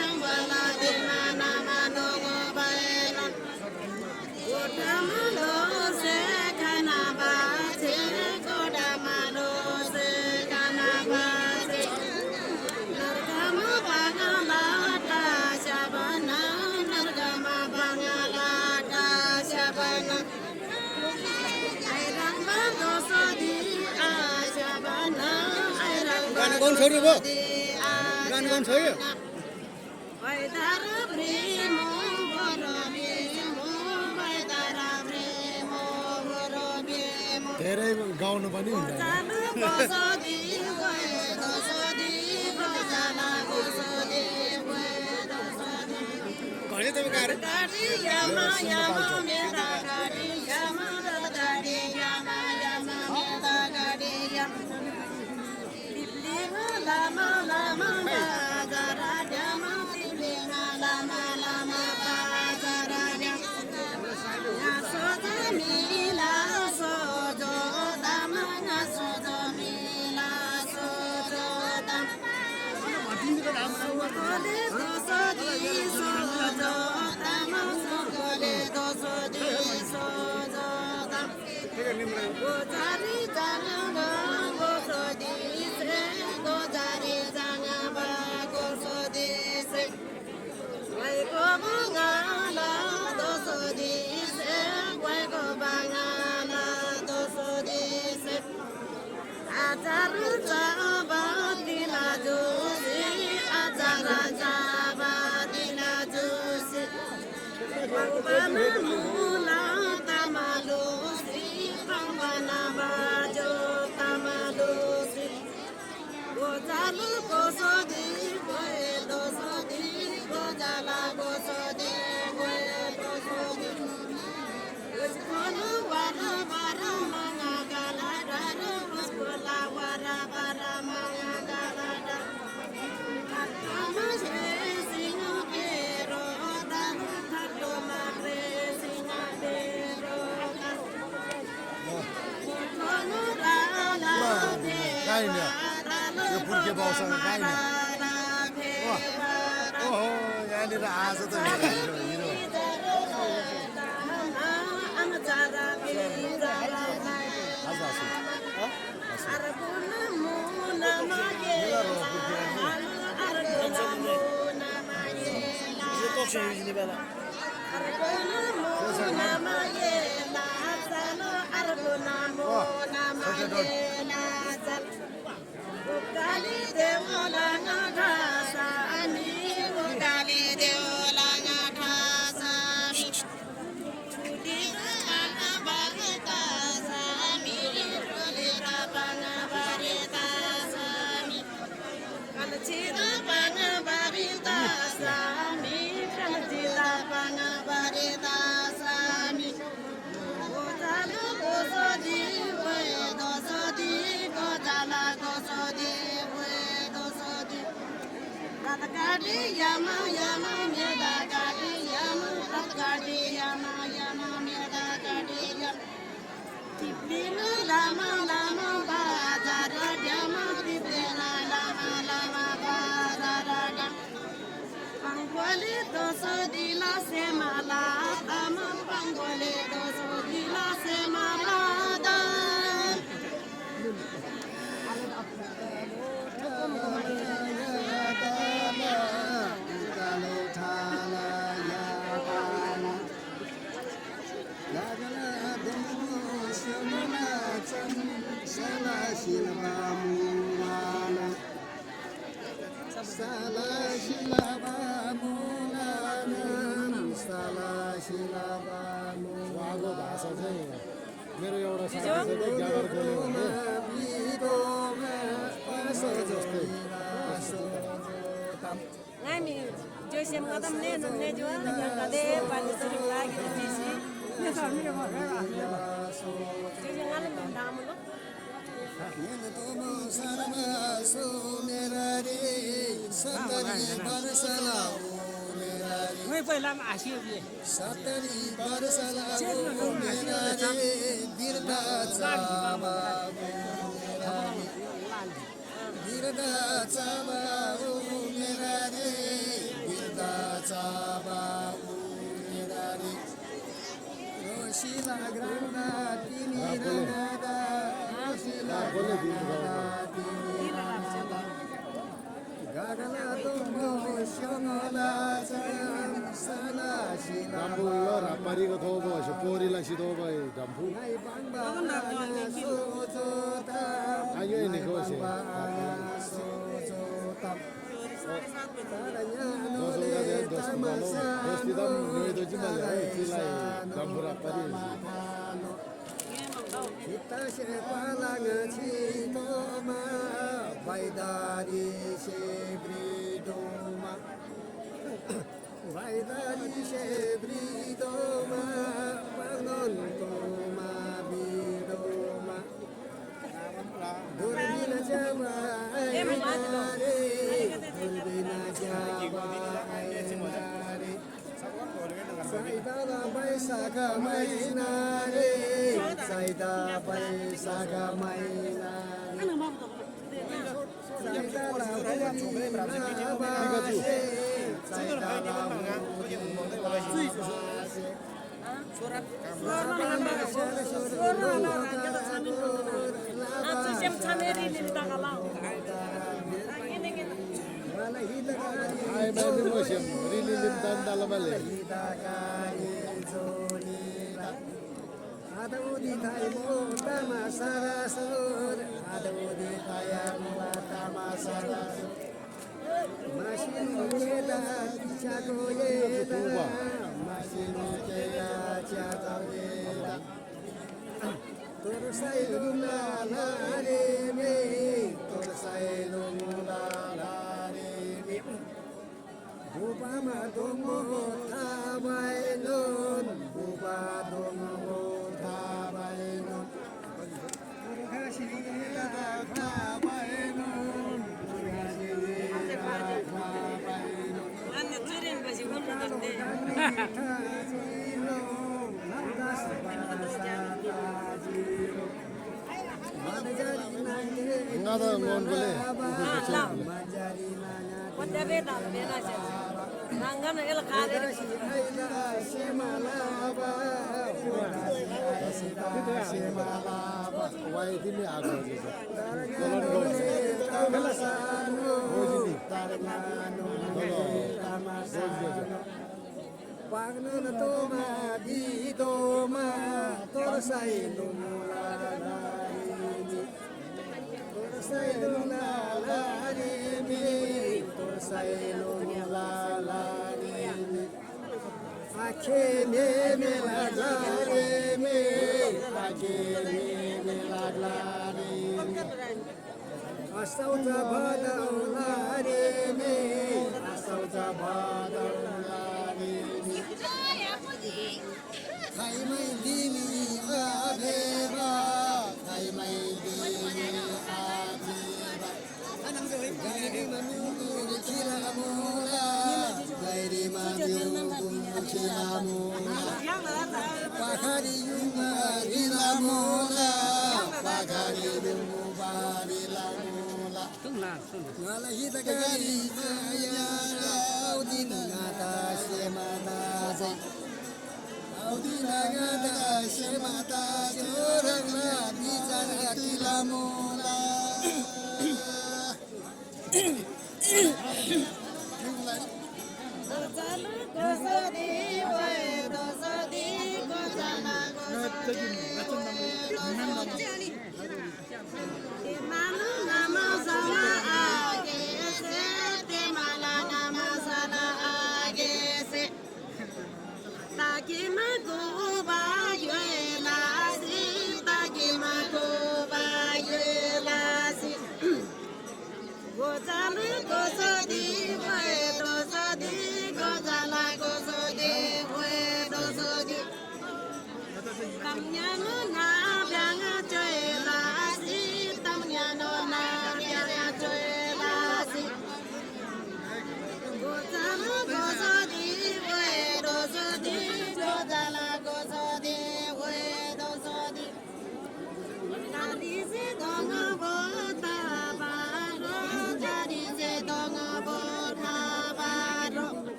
Chang गाउनु छोड्नु भयो गाना गाउनु छोड्यो धेरै गाउनु पनि हुँदैन भने तपाईँ यो पुर्के बाउसँग गाइन ओहो यहाँनिर आज त हिरो उहाँको भाषा चाहिँ मेरो एउटा साथी चाहिँ ज्ञागर बोल्यो भने जस्तै Ngami Joseph ngadam ne ne jua ngade pada suri lagi di sini. Ne kami ni mana? Joseph ngalam damu lo. Wei pernah masih ni. Satari barsala merare birda chaba birda chaba merare birda chaba merare roshila granda tini rangada roshila granda tini rangada gagala tumbo shongala Dampu lo rapari ko thobo se pori la si thobo e dampu. Ayo ini ko se. itu cuma cilai dambura pari. Kita sepalang citoma Vaidari sebridoma Vaidari sebridoma Pagnon toma bidoma Durbina jama ainare Durbina jama ainare Saida Baisakha mainare Saida Baisakha mainare Saida Ai baby motion, really live down dalamale. Adudi thaimo tamasarasur Adudi thaimo tamasarasur Masinu cheda chakoyeda Masinu cheda chakoyeda Torsai lumla lare me Torsai lumla lare me Bupama domo thabailon Bupa domo thabailon Murghashira thabailon Murghashira thabailon Anda turin basi kamu nanti. Enggak ada ngon boleh. Pada beda beda saja. Nanggan el kader. Wah ini ada juga. Pagnon toma di toma torsai lumula torsai lumula mi torsai lumula akhe me lagare me akhe me lagare asauta badaulare me asauta badaulare Thai mai dini abheva Thai mai dini abheva Gairi manu chira mula Gairi manu chira mula Pakhari yunga rila mula Pakhari yunga rila mula Ngalahita gari maya Audin ngata semana Audinagada semata jorangla bicara kilamula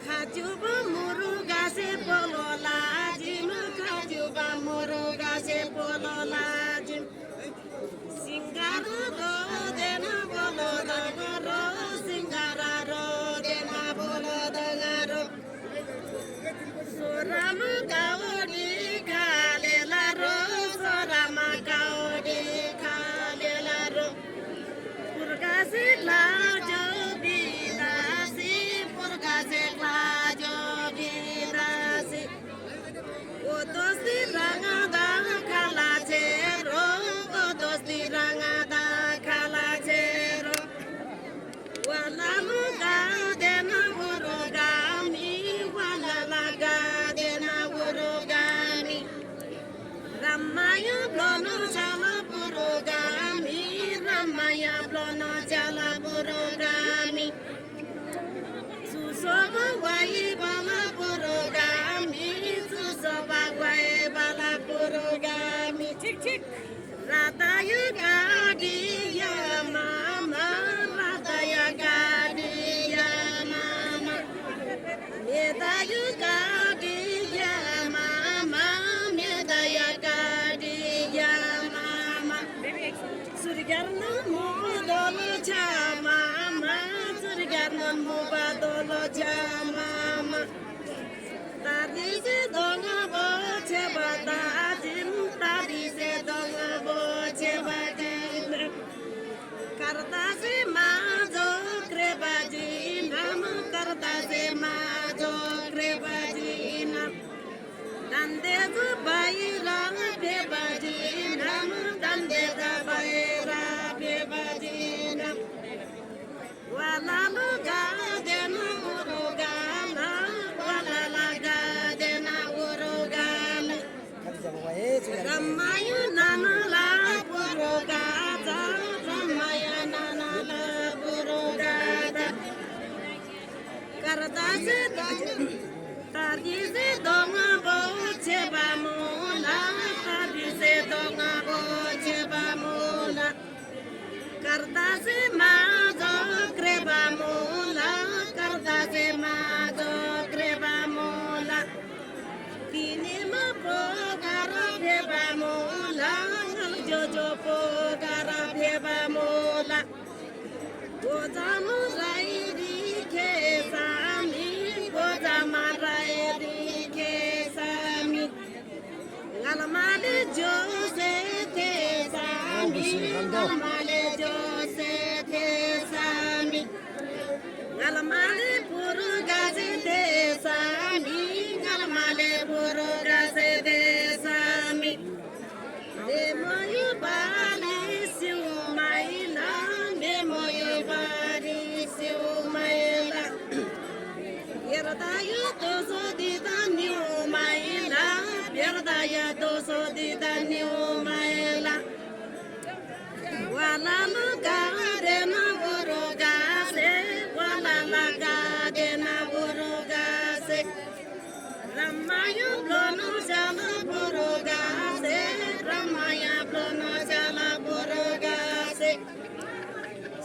Kajuba muruga se polola, jimu kajuba muruga se Radaya Gadiya Mama, Radaya Gadiya Mama, Medaya Gadiya Mama, Medaya Gadiya Mama, Surgarna Mudolo Mama, Surgarna Mubadolo Mama, Tadi se donga boche badajin, Tadi se donga boche badajin, Karta se majo krebajinam, Karta se majo krebajinam, Dande zu baira bebajinam, Dande za baira bebajinam, Walalu gadenu urugana, walala gadena urugana, Ramaya nanala urugada, Ramaya nanala urugada, Karta se Tadi se donga boche bamula, Tadi se donga boche bamula, Karta se majo kreba mula, Karta se majo kreba mula, Kini ma pogara pheba mula, Jojo pogara pheba mula, Gojamu rairi ke sami, Gojama rairi ke sami, Ngalmale jose ke sami, Ngalmale jose ke sami, Ngalmale puru gaze te sami, Ngalmale puru gaze te sami, Demoyu bali siu maila, Demoyu bali siu maila, Yerdaya doso di daniu maila, Yerdaya doso di daniu maila, Walalu gadena urugase, Walala gadena urugase, Ramaya blono jala urugase, Ramaya blono jala urugase,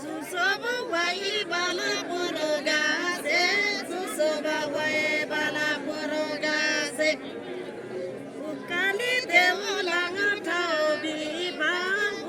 Susoba wai bala urugase, Susoba wai bala urugase, Ukali deolanga tau biba,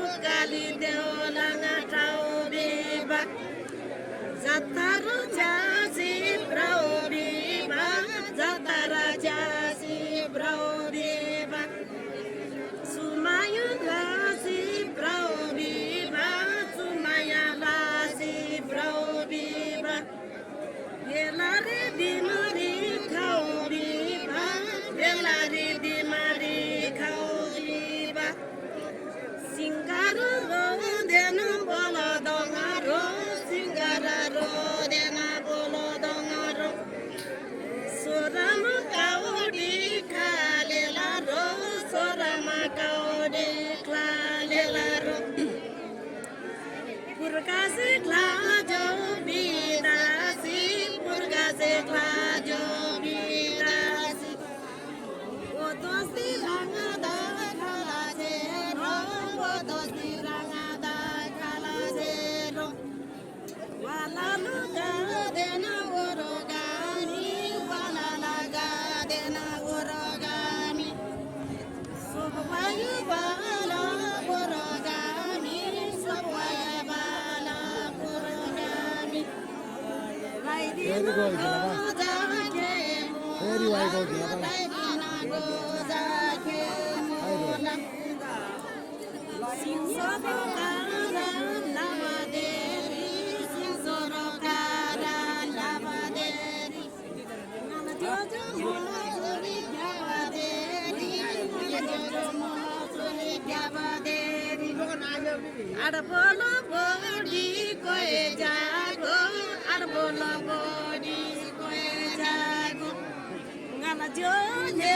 Ukali deolanga tau biba, Zatara jasi brau biba, Zatara jasi brau biba, Sumaya lasi brau biba, Sumaya lasi brau biba, Yelari dimari kau biba, Yelari dimari kau biba, Singara ro dena bolo dongaro, Singara ro dena bolo dongaro, Sorama kau di kalela ro, Sorama kau di kalela ro, Purgase klajo bidasi, Purgase klajo bidasi, Otosti langada kalazero, Otosti langada kalazero, Walalu gadena urugani, Walala gadena urugani, Subwaya bala urugani, Subwaya bala urugani, Very good, Very wide out here. Arbolo bodi koe jago, arbolo bodi koe jago, ngana joje